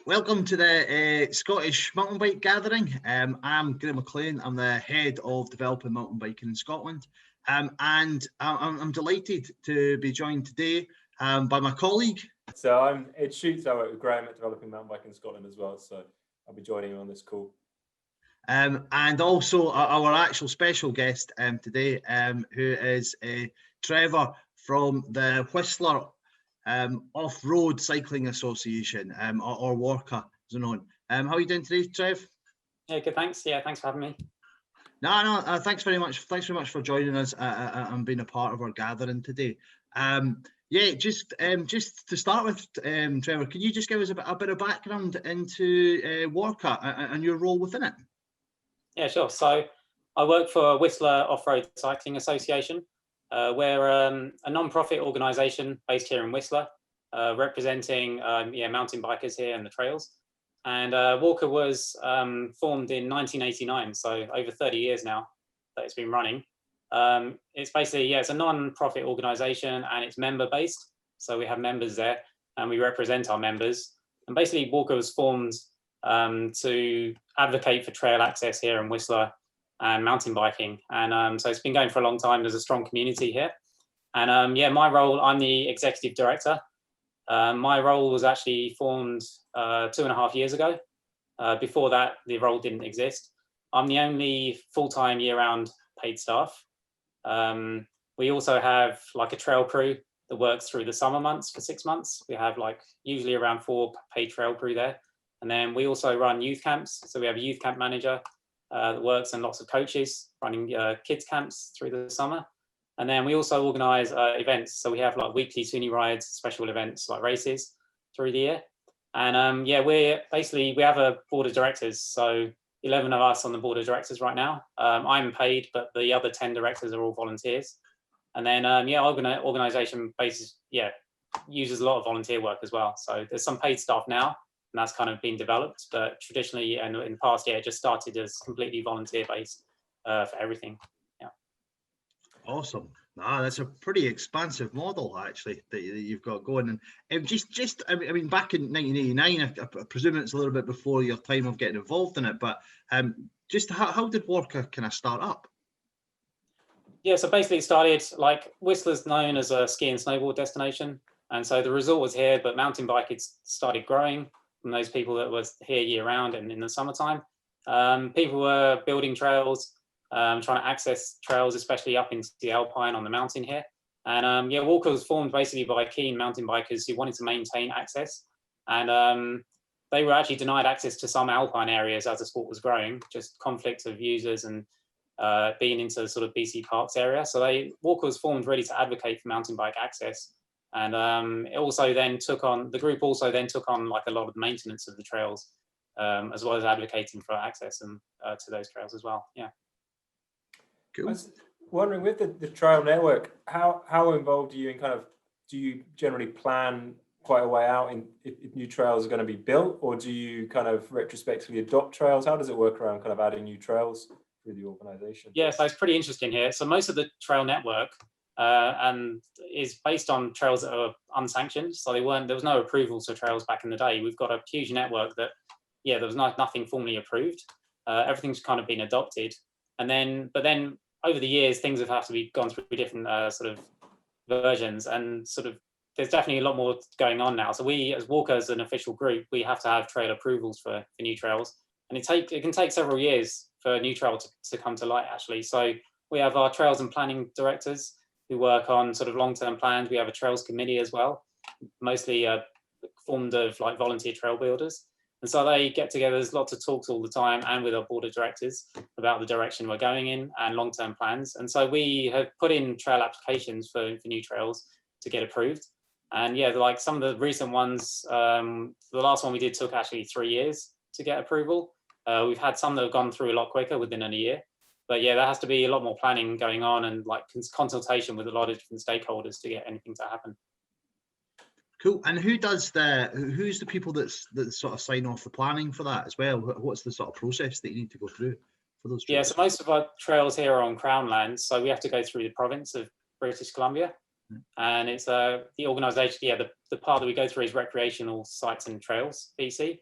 Welcome to the Scottish Mountain Bike Gathering. I'm Graham McLean. I'm the head of developing mountain biking in Scotland. And I'm delighted to be joined today by my colleague. So I'm Ed Shoots. I work with Graham at Developing Mountain Bike in Scotland as well. So I'll be joining you on this call. And also our actual special guest today, who is Trevor from the Whistler Off-Road Cycling Association, or WORCA as known. How are you doing today, Trev? Yeah, good, thanks. Yeah, thanks for having me. No, thanks very much. Thanks very much for joining us and being a part of our gathering today. Just to start with, Trevor, can you just give us a bit of background into WORCA and your role within it? Yeah, sure. So I work for Whistler Off-Road Cycling Association. We're a non-profit organisation based here in Whistler, representing mountain bikers here and the trails. And WORCA was formed in 1989, so over 30 years now that it's been running. It's basically, it's a non-profit organisation and it's member-based. So we have members there and we represent our members. And basically WORCA was formed to advocate for trail access here in Whistler and mountain biking. And so it's been going for a long time. There's a strong community here. And my role, I'm the executive director. My role was actually formed 2.5 years ago. Before that, the role didn't exist. I'm the only full-time year-round paid staff. We also have like a trail crew that works through the summer months for 6 months. We have like usually around 4 paid trail crew there. And then we also run youth camps. So we have a youth camp manager that works and lots of coaches running kids camps through the summer. And then we also organize events. So we have like weekly Sunni rides, special events like races through the year. And we have a board of directors. So 11 of us on the board of directors right now. I'm paid, but the other 10 directors are all volunteers. And then, organization basis, uses a lot of volunteer work as well. So there's some paid staff now, and that's kind of been developed. But traditionally, and in the past, it just started as completely volunteer based for everything. Yeah. Awesome. That's a pretty expansive model actually that you've got going. And I mean, back in 1989, I presume it's a little bit before your time of getting involved in it. But just how did WORCA kind of start up? Yeah, so basically it started, like Whistler's known as a ski and snowboard destination. And so the resort was here, but mountain bike had started growing from those people that was here year round and in the summertime. People were building trails, trying to access trails, especially up into the Alpine on the mountain here. And WORCA was formed basically by keen mountain bikers who wanted to maintain access. And they were actually denied access to some Alpine areas as the sport was growing, just conflict of users and being into the sort of BC Parks area. So WORCA was formed really to advocate for mountain bike access. And it also then the group also then took on like a lot of the maintenance of the trails, as well as advocating for access and to those trails as well. Yeah. Cool. I was wondering, with the trail network, how involved are you in do you generally plan quite a way out in if new trails are going to be built, or do you kind of retrospectively adopt trails? How does it work around kind of adding new trails through the organization? Yeah, so it's pretty interesting here. So most of the trail network and is based on trails that are unsanctioned. So there was no approvals for trails back in the day. We've got a huge network that, there was nothing formally approved. Everything's kind of been adopted. But then over the years, things have had to be gone through different sort of versions, and sort of there's definitely a lot more going on now. So we, as WORCA, as an official group, we have to have trail approvals for new trails, and it can take several years for a new trail to come to light, actually. So we have our trails and planning directors who work on sort of long-term plans. We have a trails committee as well, mostly formed of like volunteer trail builders. And so they get together, there's lots of talks all the time, and with our board of directors about the direction we're going in and long-term plans. And so we have put in trail applications for new trails to get approved. And like some of the recent ones, the last one we did took actually 3 years to get approval. We've had some that have gone through a lot quicker within a year. But there has to be a lot more planning going on and like consultation with a lot of different stakeholders to get anything to happen. Cool. And who's the people that sort of sign off the planning for that as well? What's the sort of process that you need to go through for those trails? Yeah, so most of our trails here are on Crown lands, so we have to go through the province of British Columbia. And it's the organisation, the part that we go through is Recreational Sites and Trails, BC.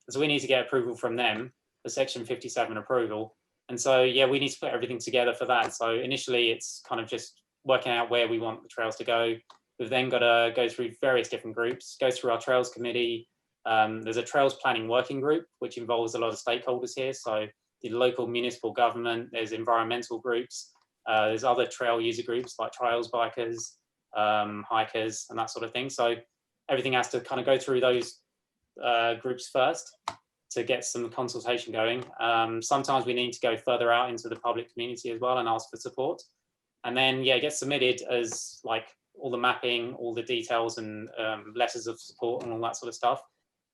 So we need to get approval from them, the Section 57 approval. And so, yeah, we need to put everything together for that. So initially it's kind of just working out where we want the trails to go. We've then got to go through various different groups, go through our trails committee. There's a trails planning working group, which involves a lot of stakeholders here. So the local municipal government, there's environmental groups, there's other trail user groups like trails bikers, hikers, and that sort of thing. So everything has to kind of go through those groups first to get some consultation going. Sometimes we need to go further out into the public community as well and ask for support. And then, yeah, it gets submitted as like all the mapping, all the details and letters of support and all that sort of stuff.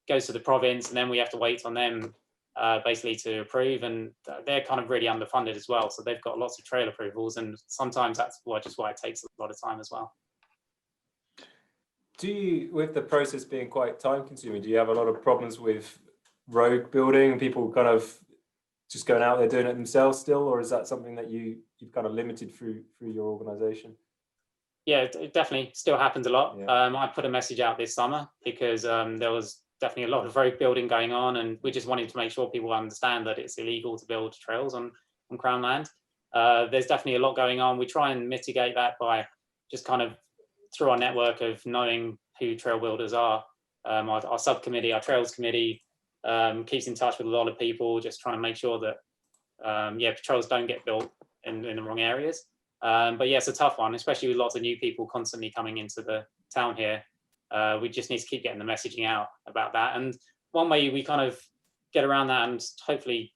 Goes to the province, and then we have to wait on them basically to approve, and they're kind of really underfunded as well. So they've got lots of trail approvals, and sometimes that's just why it takes a lot of time as well. Do you, with the process being quite time consuming, do you have a lot of problems with road building, people kind of just going out there doing it themselves still, or is that something that you've kind of limited through your organization? Yeah, it definitely still happens a lot. Yeah. I put a message out this summer because there was definitely a lot of road building going on, and we just wanted to make sure people understand that it's illegal to build trails on Crown land. There's definitely a lot going on. We try and mitigate that by just kind of through our network of knowing who trail builders are. Our subcommittee, our trails committee, keeps in touch with a lot of people, just trying to make sure that yeah, trails don't get built in the wrong areas. But yeah, it's a tough one, especially with lots of new people constantly coming into the town here. We just need to keep getting the messaging out about that. And one way we kind of get around that and hopefully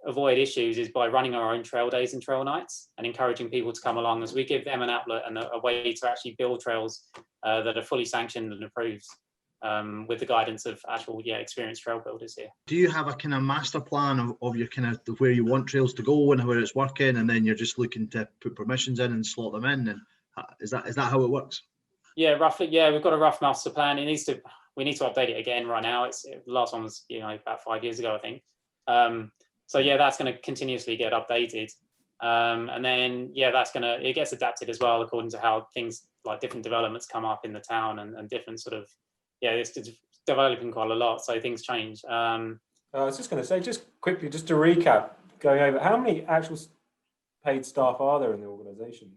avoid issues is by running our own trail days and trail nights and encouraging people to come along, as we give them an outlet and a way to actually build trails that are fully sanctioned and approved with the guidance of actual, yeah, experienced trail builders here. Do you have a kind of master plan of your kind of where you want trails to go and where it's working, and then you're just looking to put permissions in and slot them in? And is that how it works? Yeah, roughly. Yeah, we've got a rough master plan. We need to update it again right now. The last one was, about 5 years ago, I think. So yeah, that's going to continuously get updated. And then, yeah, it gets adapted as well according to how things like different developments come up in the town and different sort of, yeah, it's developing quite a lot. So things change. I was just going to say, just quickly, just to recap, going over, how many actual paid staff are there in the organisation?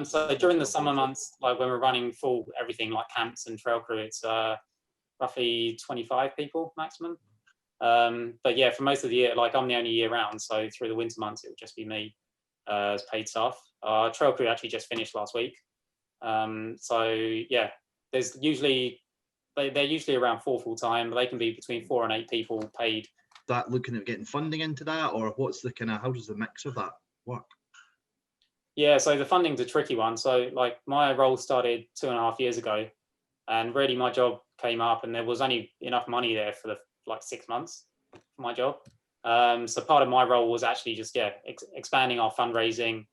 So during the summer months, like when we're running full everything like camps and trail crew, it's roughly 25 people maximum. But yeah, for most of the year, like I'm the only year round, so through the winter months, it would just be me as paid staff. Our trail crew actually just finished last week. So yeah, they're usually around 4 full time, but they can be between 4 and 8 people paid. That looking at getting funding into that, or what's the kind of, how does the mix of that work? Yeah, so the funding's a tricky one. So like my role started 2.5 years ago, and really my job came up and there was only enough money there for like 6 months for my job. So part of my role was actually just, expanding our fundraising,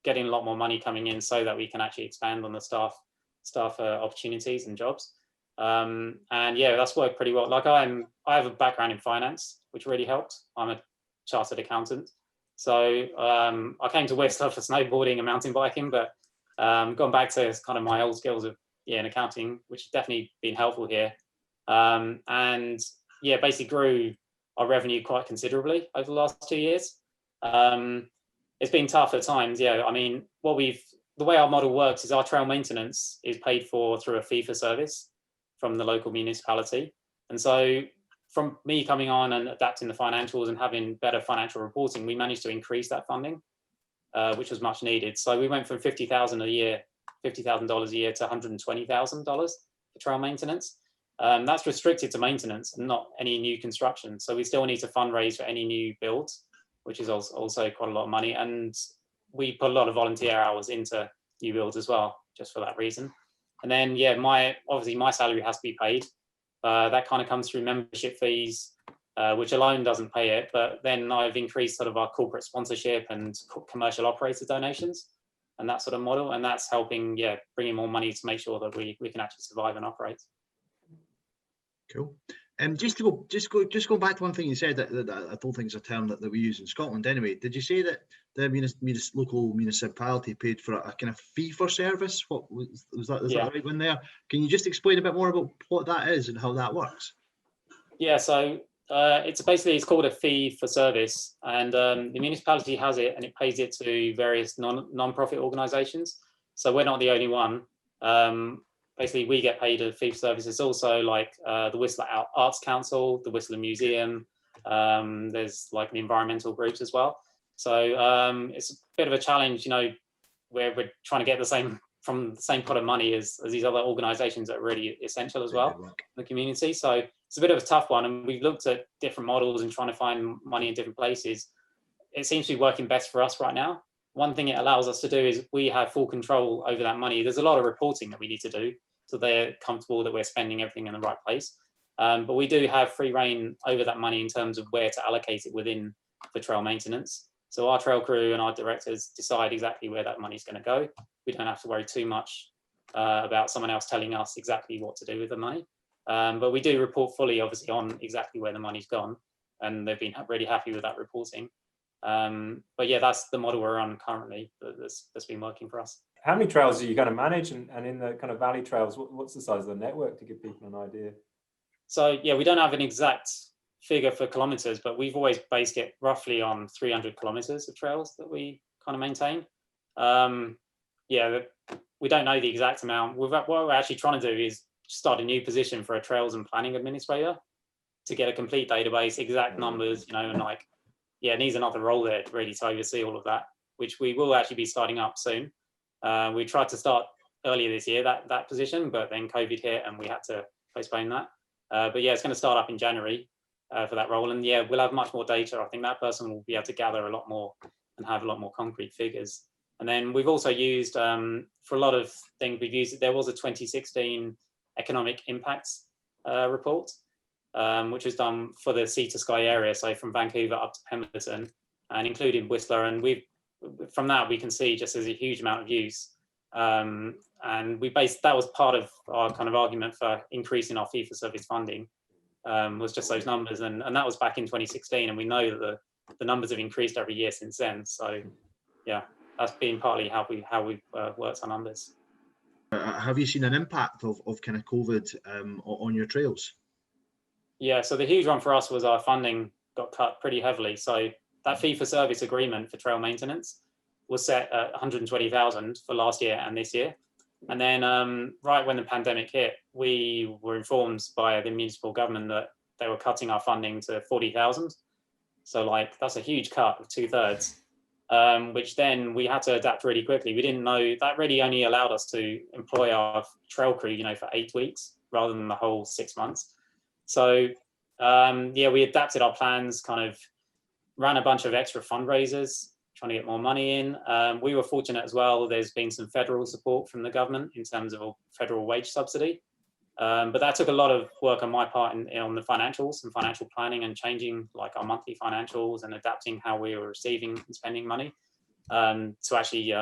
getting a lot more money coming in so that we can actually expand on the staff opportunities and jobs. And yeah, that's worked pretty well. Like I have a background in finance, which really helped. I'm a chartered accountant. So I came to Whistler for snowboarding and mountain biking, but gone back to kind of my old skills of in accounting, which has definitely been helpful here. And yeah, basically grew our revenue quite considerably over the last 2 years. It's been tough at times. Yeah, I mean, the way our model works is our trail maintenance is paid for through a fee for service from the local municipality. And so from me coming on and adapting the financials and having better financial reporting, we managed to increase that funding, which was much needed. So we went from $50,000 a year to $120,000 for trail maintenance. That's restricted to maintenance and not any new construction. So we still need to fundraise for any new builds, which is also quite a lot of money. And we put a lot of volunteer hours into new builds as well, just for that reason. And then, yeah, obviously my salary has to be paid. That kind of comes through membership fees, which alone doesn't pay it. But then I've increased sort of our corporate sponsorship and commercial operator donations and that sort of model. And that's helping, bring in more money to make sure that we can actually survive and operate. Cool. Just go back to one thing you said that I don't think is a term that we use in Scotland anyway. Did you say that the local municipality paid for a kind of fee for service? What was that? Is that the right one there? Can you just explain a bit more about what that is and how that works? Yeah, so it's called a fee for service, and the municipality has it and it pays it to various non-profit organisations. So we're not the only one. Basically, we get paid a fee for service. It's also like the Whistler Arts Council, the Whistler Museum. There's like the environmental groups as well. So it's a bit of a challenge, you know, where we're trying to get the same pot of money as these other organisations that are really essential as well in the community. So it's a bit of a tough one, and we've looked at different models and trying to find money in different places. It seems to be working best for us right now. One thing it allows us to do is we have full control over that money. There's a lot of reporting that we need to do, so they're comfortable that we're spending everything in the right place. But we do have free reign over that money in terms of where to allocate it within the trail maintenance. So our trail crew and our directors decide exactly where that money is going to go. We don't have to worry too much about someone else telling us exactly what to do with the money. But we do report fully, obviously, on exactly where the money's gone, and they've been really happy with that reporting. But yeah, that's the model we're on currently that's been working for us. How many trails are you going to manage, and in the kind of valley trails, what's the size of the network, to give people an idea? So yeah, we don't have an exact figure for kilometers, but we've always based it roughly on 300 kilometers of trails that we kind of maintain. Yeah, we don't know the exact amount. What we're actually trying to do is start a new position for a trails and planning administrator to get a complete database, exact numbers, you know, and like, yeah, it needs another role there really to oversee all of that, which we will actually be starting up soon. We tried to start earlier this year, that position, but then COVID hit and we had to postpone that. But yeah, it's going to start up in January for that role. And yeah, we'll have much more data. I think that person will be able to gather a lot more and have a lot more concrete figures. And then we've also used, for a lot of things, there was a 2016 economic impacts report, which was done for the sea to sky area. So from Vancouver up to Pemberton and including Whistler. And from that, we can see just there's a huge amount of use. And that was part of our kind of argument for increasing our fee for service funding, was just those numbers. And that was back in 2016. And we know that the numbers have increased every year since then. So yeah, that's been partly how we've worked our numbers. Have you seen an impact of kind of COVID on your trails? Yeah, so the huge one for us was our funding got cut pretty heavily. So that fee for service agreement for trail maintenance was set at 120,000 for last year and this year. And then right when the pandemic hit, we were informed by the municipal government that they were cutting our funding to 40,000. So like, that's a huge cut of 2/3, which then we had to adapt really quickly. We didn't know that really only allowed us to employ our trail crew, you know, for 8 weeks rather than the whole 6 months. So yeah, we adapted our plans, kind of ran a bunch of extra fundraisers, trying to get more money in. We were fortunate as well. There's been some federal support from the government in terms of a federal wage subsidy. But that took a lot of work on my part on the financials and financial planning and changing like our monthly financials and adapting how we were receiving and spending money to actually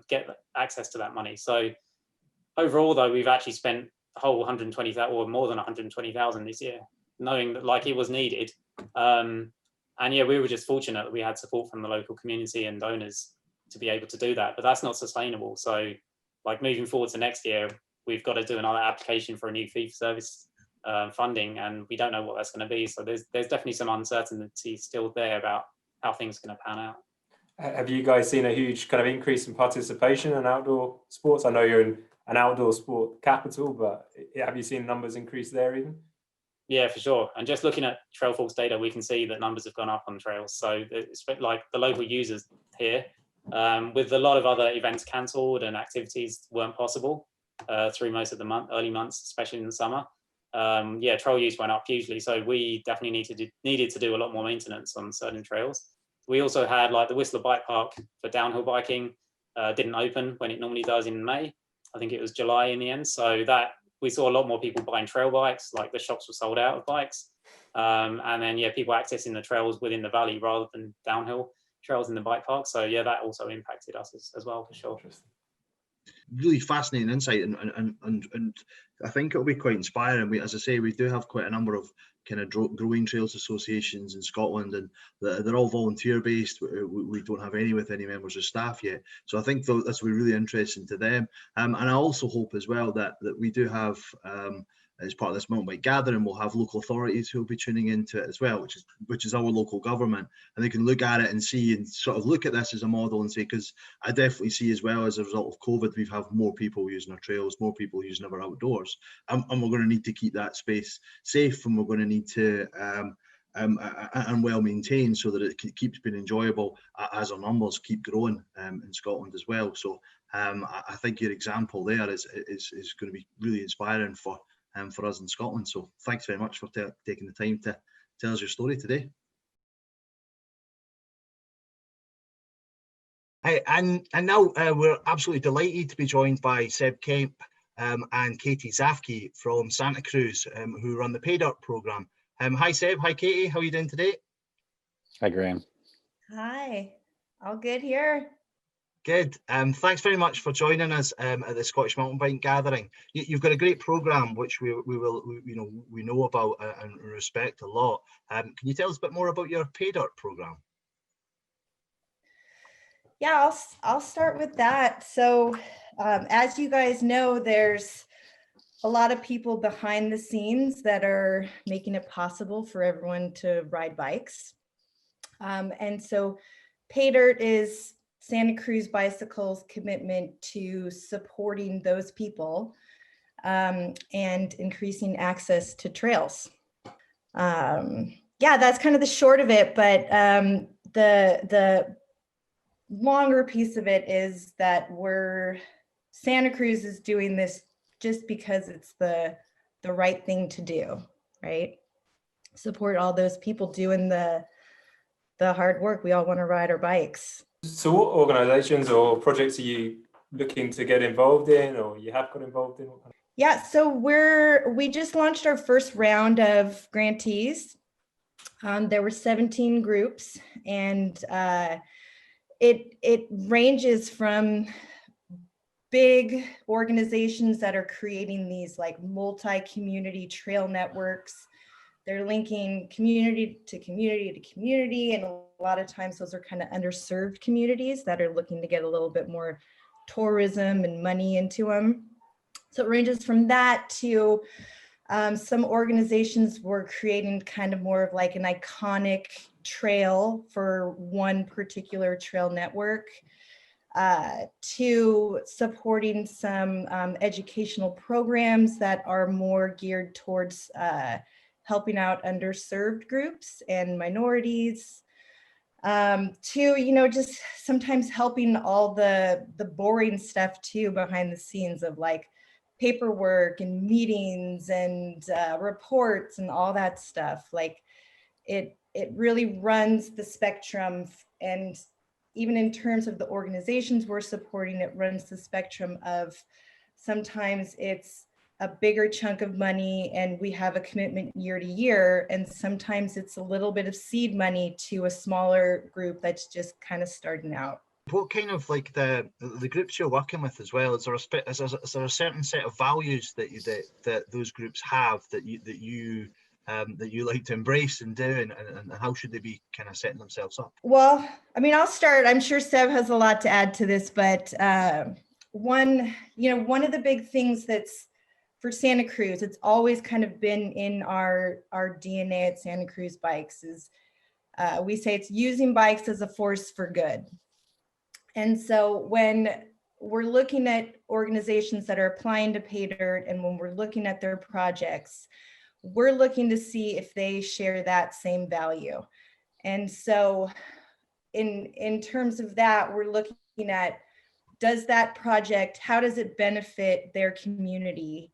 get access to that money. So overall, though, we've actually spent the whole 120,000 or more than 120,000 this year, knowing that like it was needed. And yeah, we were just fortunate that we had support from the local community and donors to be able to do that, but that's not sustainable. So like moving forward to next year, we've got to do another application for a new fee for service funding, and we don't know what that's going to be. So there's definitely some uncertainty still there about how things are going to pan out. Have you guys seen a huge kind of increase in participation in outdoor sports? I know you're in an outdoor sport capital, but have you seen numbers increase there even? Yeah, for sure. And just looking at Trailforks data, we can see that numbers have gone up on trails. So it's like the local users here, with a lot of other events cancelled and activities weren't possible through most of the early months, especially in the summer. Yeah, trail use went up hugely. So we definitely needed to do a lot more maintenance on certain trails. We also had like the Whistler Bike Park for downhill biking didn't open when it normally does in May. I think it was July in the end. So that we saw a lot more people buying trail bikes, like the shops were sold out of bikes. And then, yeah, people accessing the trails within the valley rather than downhill trails in the bike park. So yeah, that also impacted us as well, for sure. Really fascinating insight, and I think it'll be quite inspiring. As I say, we do have quite a number of kind of growing trails associations in Scotland, and they're all volunteer based. We don't have any with any members of staff yet, so I think that's really interesting to them. And I also hope as well that we do have as part of this mountain bike gathering, we'll have local authorities who will be tuning into it as well, which is our local government, and they can look at it and see and sort of look at this as a model and say, because I definitely see as well, as a result of COVID, we've had more people using our trails, more people using our outdoors, and we're going to need to keep that space safe, and we're going to need to and well maintained so that it keeps being enjoyable as our numbers keep growing in Scotland as well. So I think your example there is going to be really inspiring for us in Scotland. So thanks very much for taking the time to tell us your story today. And now we're absolutely delighted to be joined by Seb Kemp and Katie Zafke from Santa Cruz, who run the Pay Dirt programme. Hi Seb, hi Katie, how are you doing today? Hi Graham. Hi, all good here. Good. Thanks very much for joining us at the Scottish Mountain Bike Gathering. You've got a great programme which we know about and respect a lot. Can you tell us a bit more about your Pay Dirt programme? Yeah, I'll start with that. So as you guys know, there's a lot of people behind the scenes that are making it possible for everyone to ride bikes. And so Pay Dirt is Santa Cruz Bicycle's commitment to supporting those people and increasing access to trails. Yeah, that's kind of the short of it, but the longer piece of it is that Santa Cruz is doing this just because it's the right thing to do, right? Support all those people doing the hard work. We all want to ride our bikes. So what organizations or projects are you looking to get involved in, or you have got involved in? Yeah, so we just launched our first round of grantees. There were 17 groups, and it ranges from big organizations that are creating these like multi-community trail networks. They're linking community to community to community, and a lot of times those are kind of underserved communities that are looking to get a little bit more tourism and money into them. So it ranges from that to some organizations were creating kind of more of like an iconic trail for one particular trail network, to supporting some educational programs that are more geared towards helping out underserved groups and minorities, to, just sometimes helping all the boring stuff too behind the scenes of like paperwork and meetings and reports and all that stuff. Like it really runs the spectrum, and even in terms of the organizations we're supporting, it runs the spectrum of sometimes it's a bigger chunk of money and we have a commitment year to year, and sometimes it's a little bit of seed money to a smaller group that's just kind of starting out. What kind of like the groups you're working with as well? Is there a certain set of values that those groups have that you like to embrace and do, and how should they be kind of setting themselves up? Well, I mean, I'll start. I'm sure Seb has a lot to add to this, but one of the big things that's for Santa Cruz, it's always kind of been in our DNA at Santa Cruz Bikes is we say it's using bikes as a force for good. And so when we're looking at organizations that are applying to Pay Dirt, and when we're looking at their projects, we're looking to see if they share that same value. And so in terms of that, we're looking at, does that project, how does it benefit their community?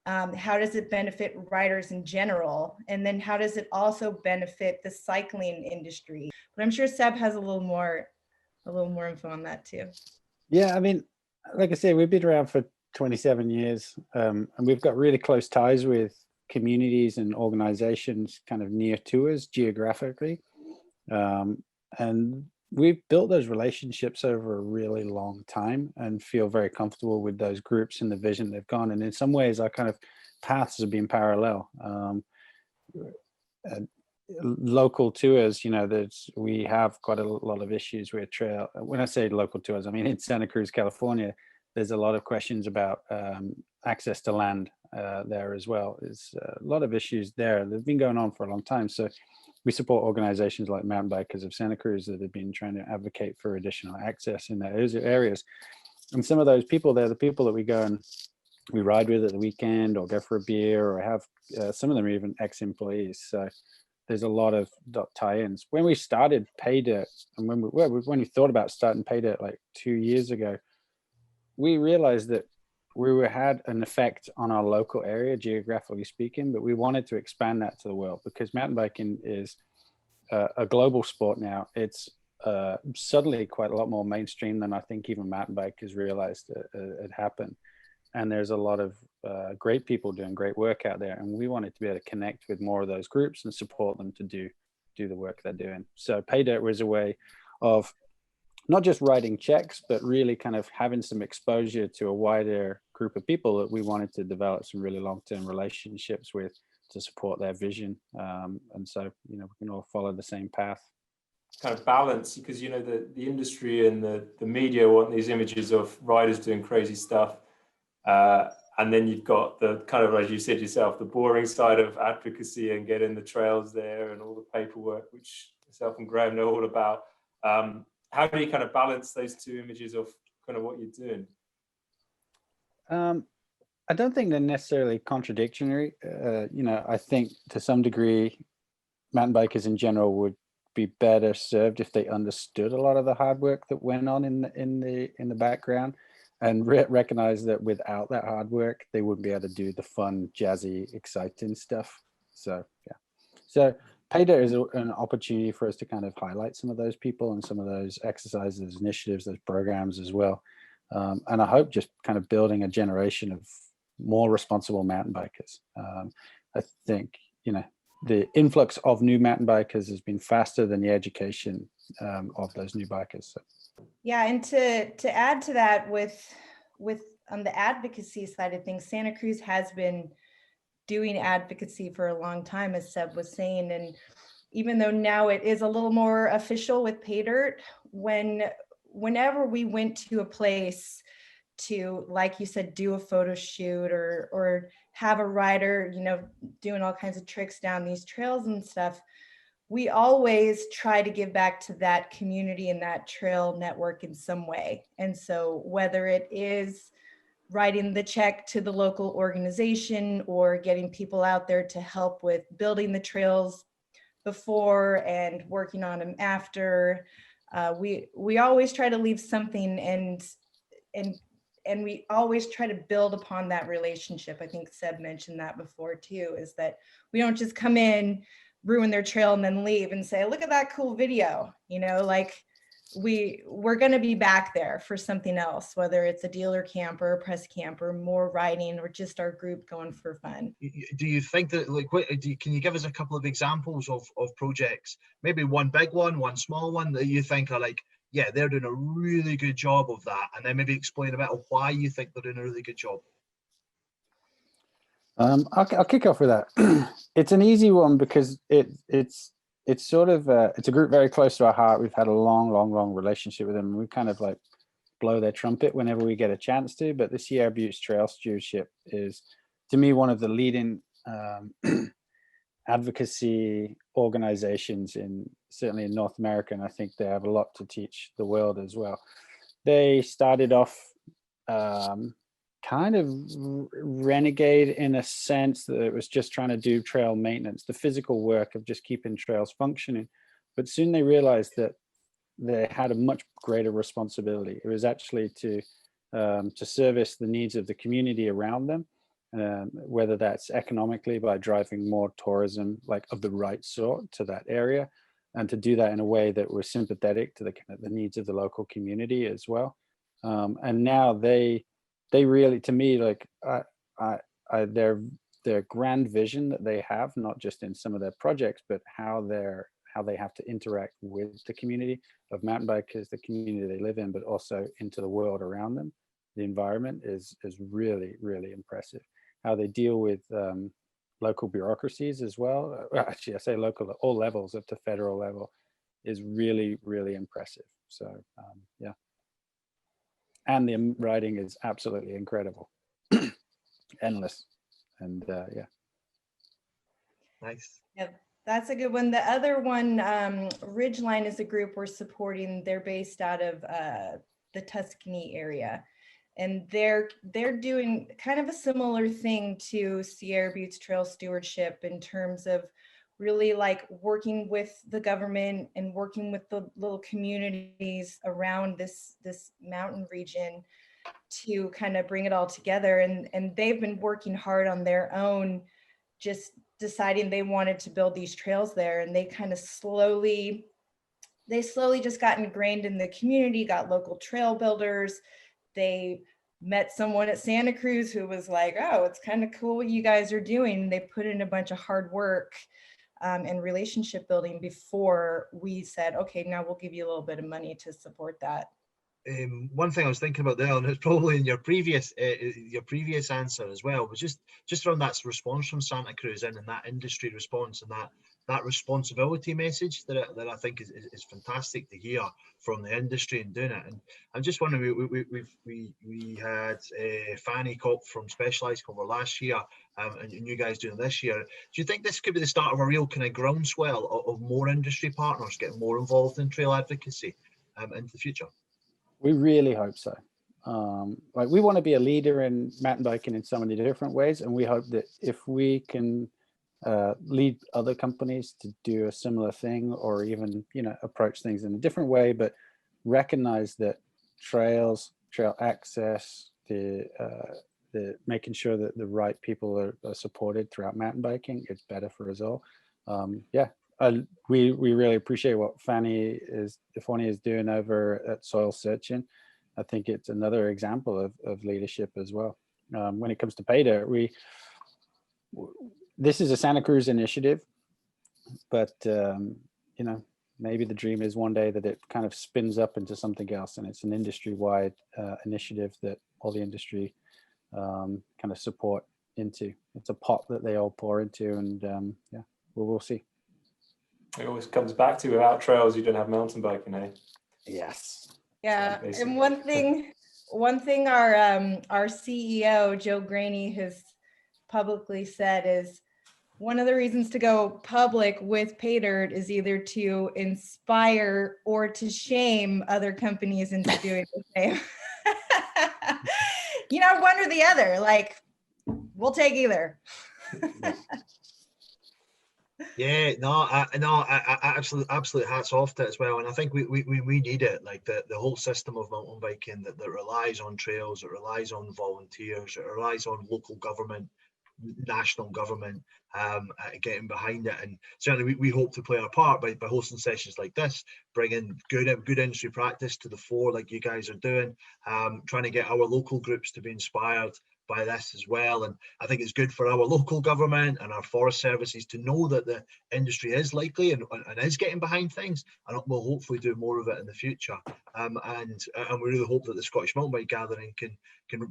How does it benefit riders in general? And then how does it also benefit the cycling industry? But I'm sure Seb has a little more info on that too. Yeah, I mean, like I said, we've been around for 27 years, and we've got really close ties with communities and organizations kind of near to us geographically. And we've built those relationships over a really long time and feel very comfortable with those groups and the vision they've gone. And in some ways, our kind of paths have been parallel. Local to us, we have quite a lot of issues with trail. When I say local to us, I mean in Santa Cruz, California, there's a lot of questions about access to land there as well. There's a lot of issues there. They've been going on for a long time. So we support organizations like Mountain Bikers of Santa Cruz that have been trying to advocate for additional access in those areas. And some of those people, they're the people that we go and we ride with at the weekend or go for a beer, or have some of them are even ex-employees. So there's a lot of tie-ins. When we started PayDirt, and when we thought about starting PayDirt like 2 years ago, we realized that we had an effect on our local area, geographically speaking, but we wanted to expand that to the world, because mountain biking is a global sport now. It's suddenly quite a lot more mainstream than I think even mountain bikers realized it happened. And there's a lot of great people doing great work out there, and we wanted to be able to connect with more of those groups and support them to do the work they're doing. So PayDirt was a way of not just writing checks, but really kind of having some exposure to a wider group of people that we wanted to develop some really long-term relationships with to support their vision. And so, you know, we can all follow the same path. Kind of balance, because, you know, the industry and the media want these images of riders doing crazy stuff. And then you've got the kind of, as you said yourself, the boring side of advocacy and getting the trails there and all the paperwork, which yourself and Graham know all about. How do you kind of balance those two images of kind of what you're doing? I don't think they're necessarily contradictory. You know, I think to some degree, mountain bikers in general would be better served if they understood a lot of the hard work that went on in the background, and recognize that without that hard work, they wouldn't be able to do the fun, jazzy, exciting stuff. So yeah, so PayDirt is an opportunity for us to kind of highlight some of those people and some of those exercises, initiatives, those programs as well. And I hope just kind of building a generation of more responsible mountain bikers. I think, you know, the influx of new mountain bikers has been faster than the education of those new bikers. So. Yeah, and to add to that, with on the advocacy side of things, Santa Cruz has been doing advocacy for a long time, as Seb was saying. And even though now it is a little more official with PayDirt, whenever we went to a place to, like you said, do a photo shoot or have a rider, you know, doing all kinds of tricks down these trails and stuff, we always try to give back to that community and that trail network in some way. And so whether it is writing the check to the local organization or getting people out there to help with building the trails before and working on them after, we always try to leave something, and we always try to build upon that relationship. I think Seb mentioned that before too, is that we don't just come in, ruin their trail, and then leave and say, look at that cool video. You know, like we're going to be back there for something else, whether it's a dealer camper, a press camper, more riding, or just our group going for fun. Do you think that, like, can you give us a couple of examples of projects, maybe one big one small one, that you think are like, yeah, they're doing a really good job of that, and then maybe explain a bit of why you think they're doing a really good job? I'll kick off with that. It's an easy one because it's sort of it's a group very close to our heart. We've had a long relationship with them, and we kind of like blow their trumpet whenever we get a chance to. But the Sierra Buttes Trail Stewardship is, to me, one of the leading advocacy organizations certainly in North America, and I think they have a lot to teach the world as well. They started off kind of renegade in a sense that it was just trying to do trail maintenance, the physical work of just keeping trails functioning. But soon they realized that they had a much greater responsibility. It was actually to service the needs of the community around them, whether that's economically by driving more tourism, like of the right sort, to that area, and to do that in a way that was sympathetic to the needs of the local community as well. And now they really, to me, like their grand vision that they have, not just in some of their projects, but how they have to interact with the community of mountain bikers, the community they live in, but also into the world around them. The environment is really, really impressive. How they deal with local bureaucracies as well. Actually, I say local at all levels, up to federal level, is really, really impressive. So yeah. And the writing is absolutely incredible. Endless. And yeah. Nice. Yep, that's a good one. The other one, Ridgeline, is a group we're supporting. They're based out of the Tuscany area, and they're doing kind of a similar thing to Sierra Butte's Trail Stewardship in terms of really like working with the government and working with the little communities around this mountain region to kind of bring it all together. And they've been working hard on their own, just deciding they wanted to build these trails there, and they kind of slowly just got ingrained in the community, got local trail builders. They met someone at Santa Cruz who was like, oh, it's kind of cool what you guys are doing. They put in a bunch of hard work and relationship building before we said, okay, now we'll give you a little bit of money to support that. One thing I was thinking about there, and it's probably in your previous answer as well, was just around that response from Santa Cruz and that industry response and that responsibility message that I think is fantastic to hear from the industry and doing it. And I'm just wondering, we had Fanny Kopp from Specialized cover last year, and you guys doing it this year. Do you think this could be the start of a real kind of groundswell of more industry partners getting more involved in trail advocacy into the future? We really hope so. Like, we want to be a leader in mountain biking in so many different ways, and we hope that if we can lead other companies to do a similar thing, or even, you know, approach things in a different way, but recognize that trail access, the making sure that the right people are supported throughout mountain biking, it's better for us all. Yeah. We really appreciate what Fanny is doing over at Soil Searching. I think it's another example of leadership as well. When it comes to pay dirt, this is a Santa Cruz initiative, but you know, maybe the dream is one day that it kind of spins up into something else, and it's an industry-wide initiative that all the industry kind of support into. It's a pot that they all pour into, and yeah, we'll see. It always comes back to, without trails, you don't have mountain biking, eh? Yes. Yeah, and one thing our CEO, Joe Graney, has publicly said is one of the reasons to go public with pay dirt is either to inspire or to shame other companies into doing the same. You know, one or the other, like, we'll take either. Yeah, I absolute hats off to it as well, and I think we need it. Like the whole system of mountain biking that relies on trails, it relies on volunteers, it relies on local government, national government getting behind it. And certainly we hope to play our part by hosting sessions like this, bringing good industry practice to the fore, like you guys are doing, trying to get our local groups to be inspired by this as well. And I think it's good for our local government and our forest services to know that the industry is likely and is getting behind things, and we'll hopefully do more of it in the future. And we really hope that the Scottish Mountain Bike Gathering can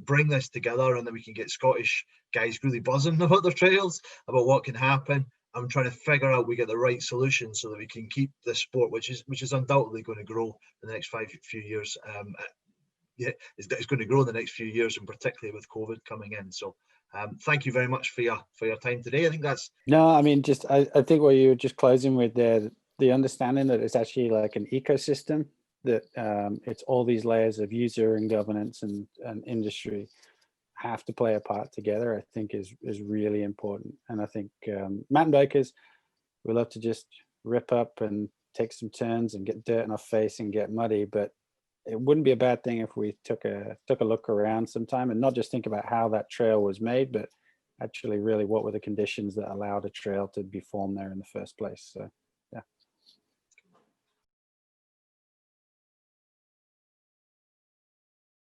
bring this together, and that we can get Scottish guys really buzzing about their trails, about what can happen. I'm trying to figure out we get the right solution so that we can keep this sport, which is undoubtedly going to grow in the next few years. Yeah, it's going to grow in the next few years, and particularly with COVID coming in. So thank you very much for your time today. I think that's... No, I mean, just I think what you were just closing with there, the understanding that it's actually like an ecosystem, that it's all these layers of user and governance and industry have to play a part together, I think is really important. And I think mountain bikers, we love to just rip up and take some turns and get dirt in our face and get muddy, but it wouldn't be a bad thing if we took a look around sometime and not just think about how that trail was made, but actually really what were the conditions that allowed a trail to be formed there in the first place. So yeah.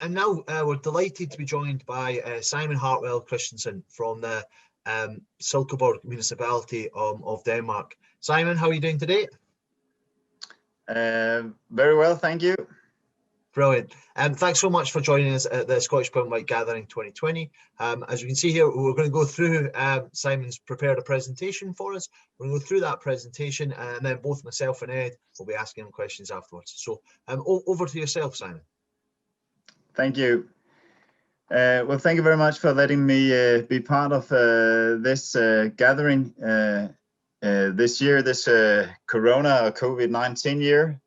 And now we're delighted to be joined by Simon Hartwell Christensen from the Silkeborg municipality of Denmark. Simon, how are you doing today? Very well, thank you. Brilliant. Thanks so much for joining us at the Scottish Mountain Bike Gathering 2020. As you can see here, we're going to go through, Simon's prepared a presentation for us. We're going to go through that presentation, and then both myself and Ed will be asking him questions afterwards. So over to yourself, Simon. Thank you. Well, thank you very much for letting me be part of this gathering this year, this Corona or COVID-19 year.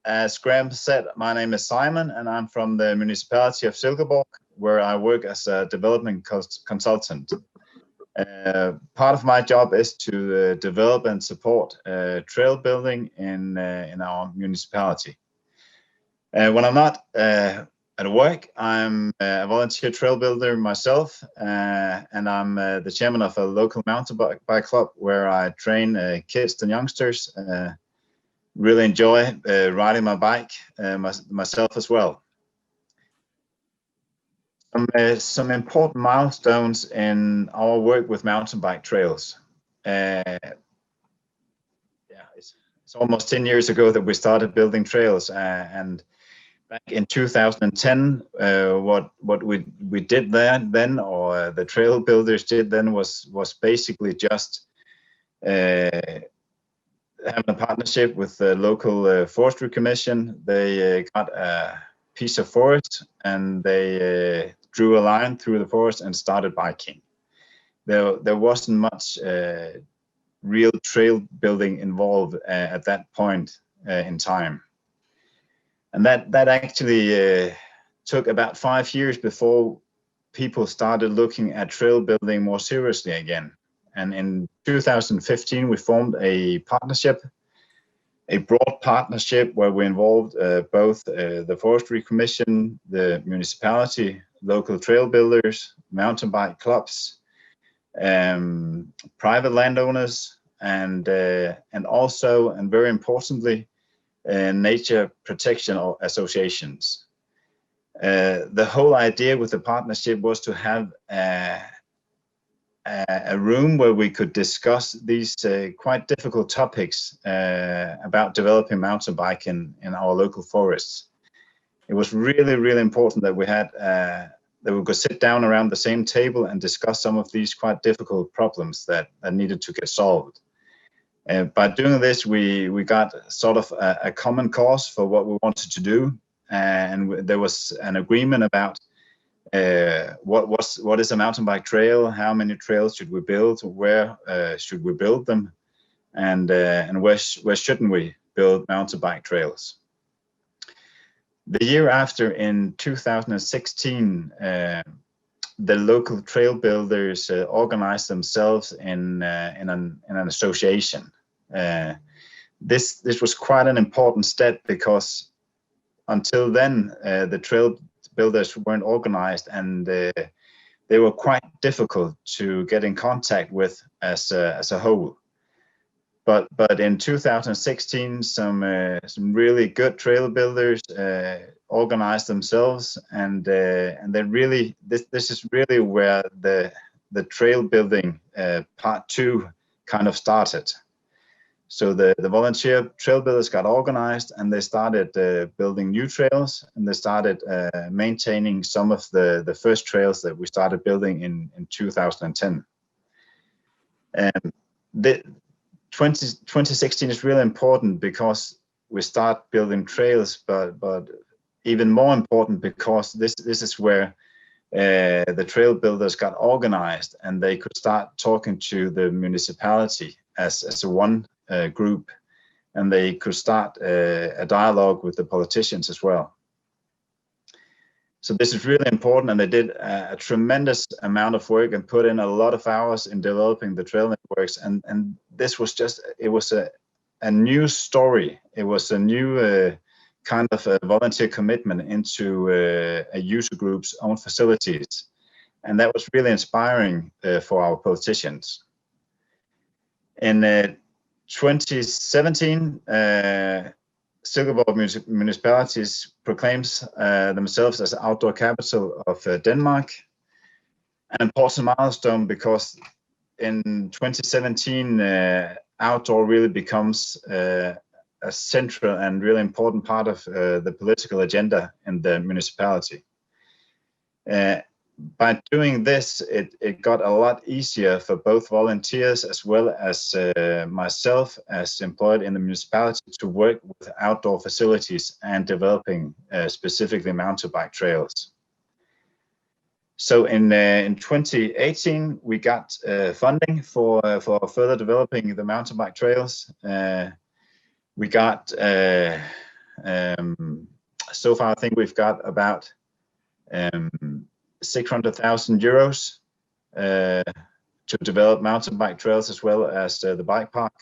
As Graham said, my name is Simon, and I'm from the municipality of Silkeborg, where I work as a development consultant. Part of my job is to develop and support trail building in our municipality. When I'm not at work, I'm a volunteer trail builder myself, and I'm the chairman of a local mountain bike club where I train kids and youngsters. Really enjoy riding my bike myself as well. Some important milestones in our work with mountain bike trails. It's almost 10 years ago that we started building trails, and back in 2010, what we did then, or the trail builders did then, was basically just having a partnership with the local forestry commission. They got a piece of forest and they drew a line through the forest and started biking. There wasn't much real trail building involved at that point in time. And that actually took about 5 years before people started looking at trail building more seriously again. And in 2015, we formed a partnership, a broad partnership where we involved both the Forestry Commission, the municipality, local trail builders, mountain bike clubs, private landowners, and also, and very importantly, nature protection associations. The whole idea with the partnership was to have a room where we could discuss these quite difficult topics about developing mountain bike in our local forests. It was really, really important that we had that we could sit down around the same table and discuss some of these quite difficult problems that needed to get solved. By doing this, we got sort of a common cause for what we wanted to do, and there was an agreement about what is a mountain bike trail, how many trails should we build, where should we build them, and where shouldn't we build mountain bike trails. The year after, in 2016, the local trail builders organized themselves in an association. This was quite an important step, because until then the trail builders weren't organized, and they were quite difficult to get in contact with as a whole. But in 2016, some really good trail builders organized themselves, and they really this is really where the trail building part 2 kind of started. So the volunteer trail builders got organized, and they started building new trails, and they started maintaining some of the first trails that we started building in 2010. And 2016 is really important because we start building trails, but even more important because this is where the trail builders got organized, and they could start talking to the municipality as a one group, and they could start a dialogue with the politicians as well. So this is really important, and they did a tremendous amount of work and put in a lot of hours in developing the trail networks. And this was it was a new story. It was a new kind of a volunteer commitment into a user group's own facilities. And that was really inspiring for our politicians. In 2017, Silkeborg municipalities proclaims themselves as outdoor capital of Denmark. An important milestone because in 2017, outdoor really becomes a central and really important part of the political agenda in the municipality. By doing this, it got a lot easier for both volunteers as well as myself as employed in the municipality to work with outdoor facilities and developing specifically mountain bike trails. So in 2018, we got funding for further developing the mountain bike trails. We got, so far I think we've got about 600,000 euros to develop mountain bike trails as well as the bike park.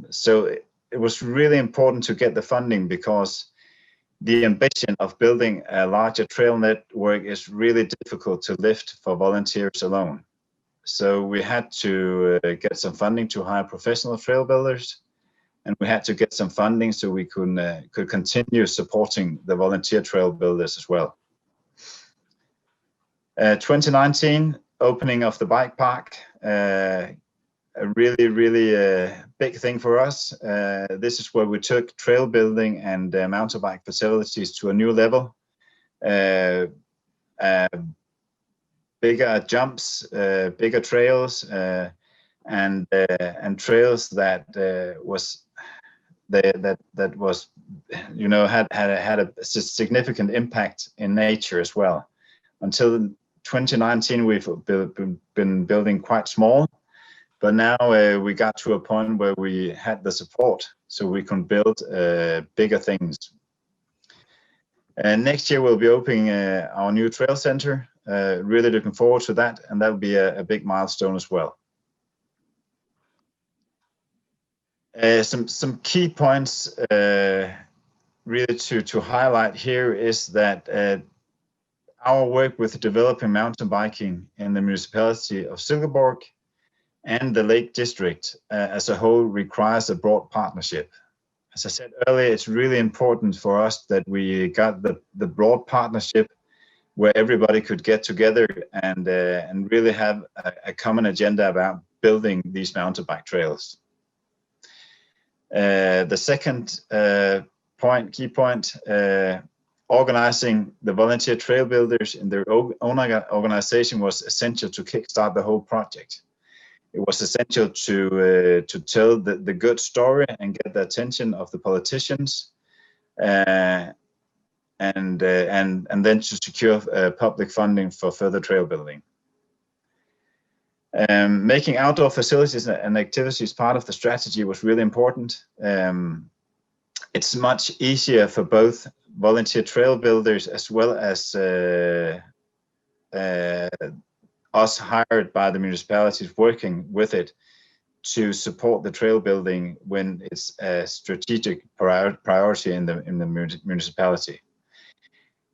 So it was really important to get the funding because the ambition of building a larger trail network is really difficult to lift for volunteers alone. So we had to get some funding to hire professional trail builders, and we had to get some funding so we could continue supporting the volunteer trail builders as well. 2019, opening of the bike park, a really big thing for us. This is where we took trail building and mountain bike facilities to a new level. Bigger jumps, bigger trails, and trails that was, you know, had a significant impact in nature as well. Until 2019, we've been building quite small, but now we got to a point where we had the support, so we can build bigger things. Next year we'll be opening our new trail center. Really looking forward to that, and that will be a big milestone as well. Some key points really to highlight here is that our work with developing mountain biking in the municipality of Silkeborg and the Lake District as a whole requires a broad partnership. As I said earlier, it's really important for us that we got the broad partnership where everybody could get together and really have a common agenda about building these mountain bike trails. The second key point, organizing the volunteer trail builders in their own organization was essential to kickstart the whole project. It was essential to tell the good story and get the attention of the politicians, and then to secure public funding for further trail building. Making outdoor facilities and activities part of the strategy was really important. It's much easier for both volunteer trail builders as well as us hired by the municipalities working with it to support the trail building when it's a strategic priority in the municipality.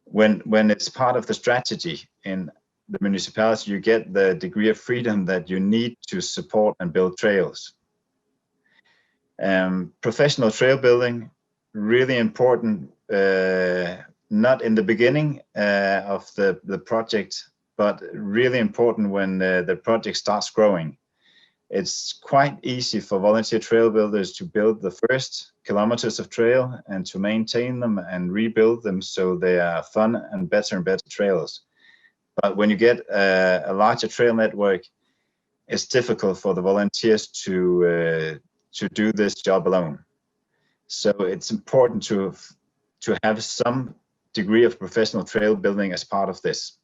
When it's part of the strategy in the municipality, you get the degree of freedom that you need to support and build trails. Professional trail building, really important, not in the beginning of the project, but really important when the project starts growing. It's quite easy for volunteer trail builders to build the first kilometers of trail and to maintain them and rebuild them so they are fun and better trails. But when you get a larger trail network, it's difficult for the volunteers to do this job alone. So it's important to have some degree of professional trail building as part of this.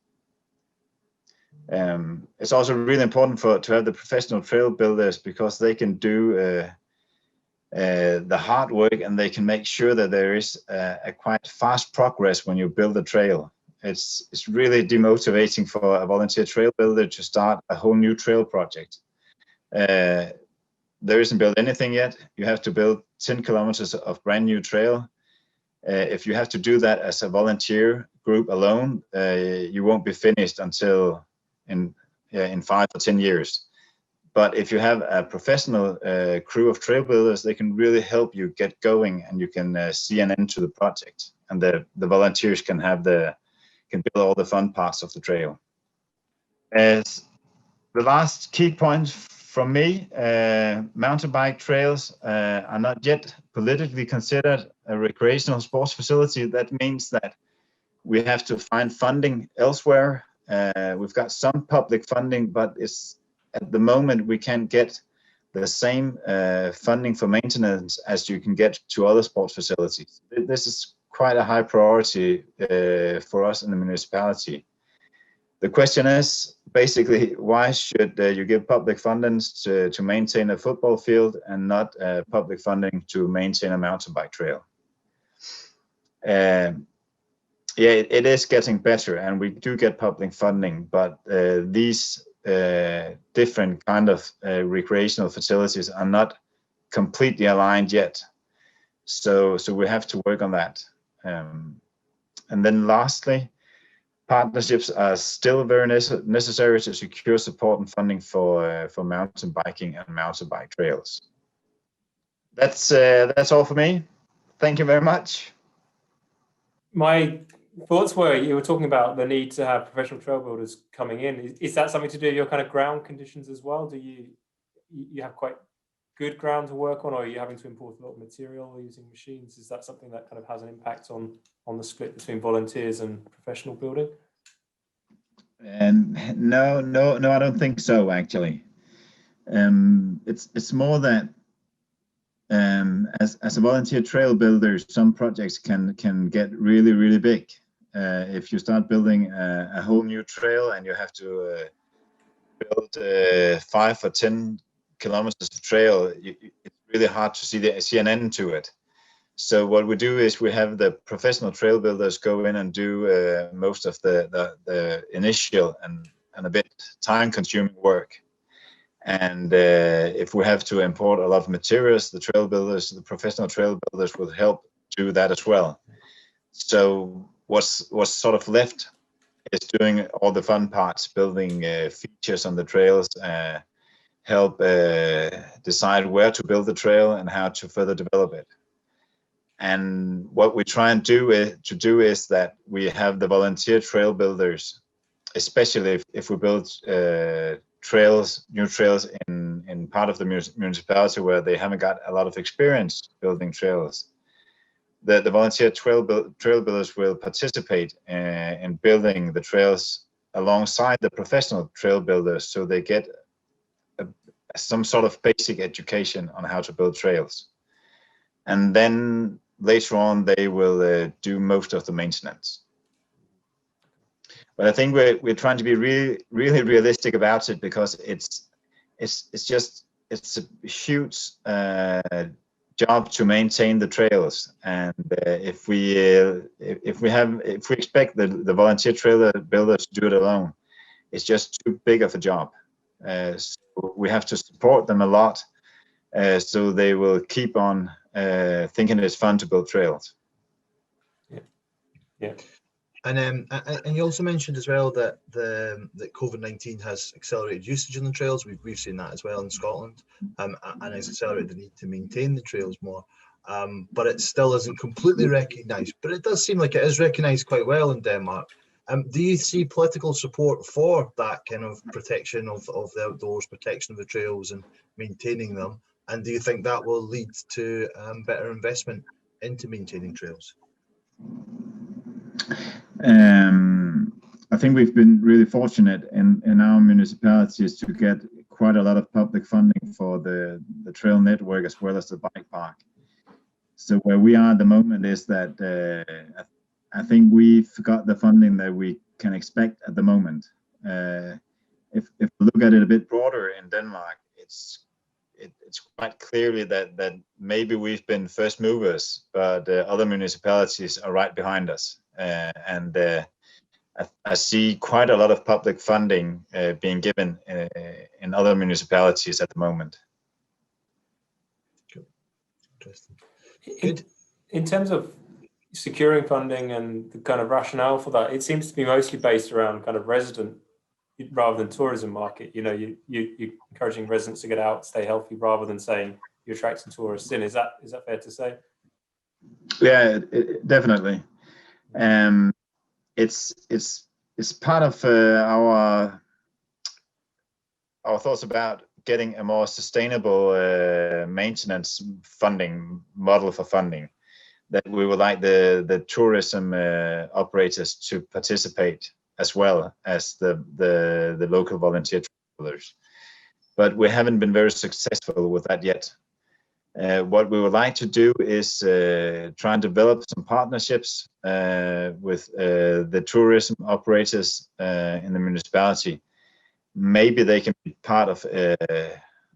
It's also really important to have the professional trail builders because they can do the hard work and they can make sure that there is a quite fast progress when you build a trail. It's really demotivating for a volunteer trail builder to start a whole new trail project. There isn't built anything yet. You have to build 10 kilometers of brand new trail. If you have to do that as a volunteer group alone, you won't be finished until in 5 or 10 years. But if you have a professional crew of trail builders, they can really help you get going, and you can see an end to the project. And the volunteers can build all the fun parts of the trail. As the last key point from me, mountain bike trails are not yet politically considered a recreational sports facility. That means that we have to find funding elsewhere. We've got some public funding, but it's at the moment we can't get the same funding for maintenance as you can get to other sports facilities. This is quite a high priority for us in the municipality. The question is basically, why should you give public funding to maintain a football field and not public funding to maintain a mountain bike trail? Yeah, it is getting better, and we do get public funding, but these different kind of recreational facilities are not completely aligned yet. So we have to work on that. And then lastly, partnerships are still very necessary to secure support and funding for mountain biking and mountain bike trails. That's all for me. Thank you very much. My thoughts were, you were talking about the need to have professional trail builders coming in. Is that something to do with your kind of ground conditions as well? Do you have quite good ground to work on, or are you having to import a lot of material using machines? Is that something that kind of has an impact on the split between volunteers and professional building? No, I don't think so, actually. It's more that as a volunteer trail builder, some projects can get really big. If you start building a whole new trail and you have to build 5 or 10 kilometers of trail, it's really hard to see an end to it. So what we do is we have the professional trail builders go in and do most of the initial and a bit time-consuming work. And if we have to import a lot of materials, the professional trail builders will help do that as well. So what's sort of left is doing all the fun parts, building features on the trails, help decide where to build the trail and how to further develop it. And what we try and do is that we have the volunteer trail builders, especially if we build new trails in part of the municipality where they haven't got a lot of experience building trails. The volunteer trail builders will participate in building the trails alongside the professional trail builders, so they get some sort of basic education on how to build trails. And then later on, they will do most of the maintenance. But I think we're trying to be really realistic about it, because it's a huge job to maintain the trails. And if we expect the volunteer trail builders to do it alone, it's just too big of a job. So we have to support them a lot, so they will keep on thinking it's fun to build trails. Yeah. And you also mentioned as well that that COVID-19 has accelerated usage on the trails. We've seen that as well in Scotland, and has accelerated the need to maintain the trails more. But it still isn't completely recognised. But it does seem like it is recognised quite well in Denmark. Do you see political support for that kind of protection of the outdoors, protection of the trails and maintaining them? And do you think that will lead to better investment into maintaining trails? I think we've been really fortunate in our municipalities to get quite a lot of public funding for the trail network as well as the bike park. So where we are at the moment is that I think we've got the funding that we can expect at the moment. If we look at it a bit broader in Denmark, it's quite clearly that maybe we've been first movers, but other municipalities are right behind us. And I see quite a lot of public funding being given in other municipalities at the moment. Interesting. In terms of securing funding and the kind of rationale for that, it seems to be mostly based around kind of resident rather than tourism market. You know, you're encouraging residents to get out, stay healthy, rather than saying you're attracting tourists in. Is that fair to say? Yeah, definitely. It's part of our thoughts about getting a more sustainable maintenance funding model for funding, that we would like the tourism operators to participate as well as the local volunteer travelers. But we haven't been very successful with that yet. What we would like to do is try and develop some partnerships with the tourism operators in the municipality. Maybe they can be part of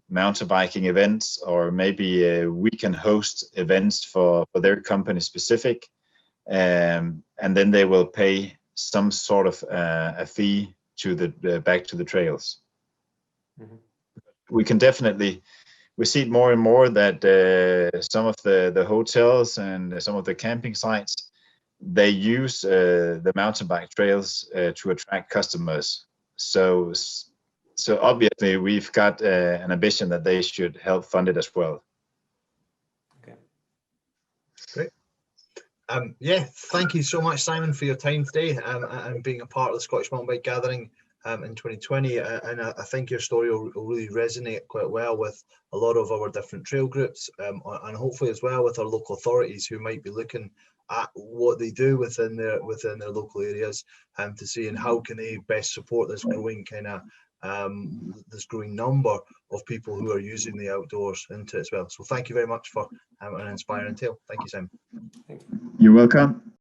mountain biking events, or maybe we can host events for their company specific, and then they will pay some sort of a fee to the back to the trails. Mm-hmm. We can definitely, we see it more and more that some of the hotels and some of the camping sites, they use the mountain bike trails to attract customers. So obviously we've got an ambition that they should help fund it as well. Okay, great. Yeah, thank you so much, Simon, for your time today and being a part of the Scottish Mountain Bike Gathering in 2020. And I think your story will really resonate quite well with a lot of our different trail groups, and hopefully as well with our local authorities who might be looking at what they do within their local areas, to see and how can they best support this growing kind of this growing number of people who are using the outdoors into it as well. So thank you very much for an inspiring tale. Thank you, Simon. You're welcome.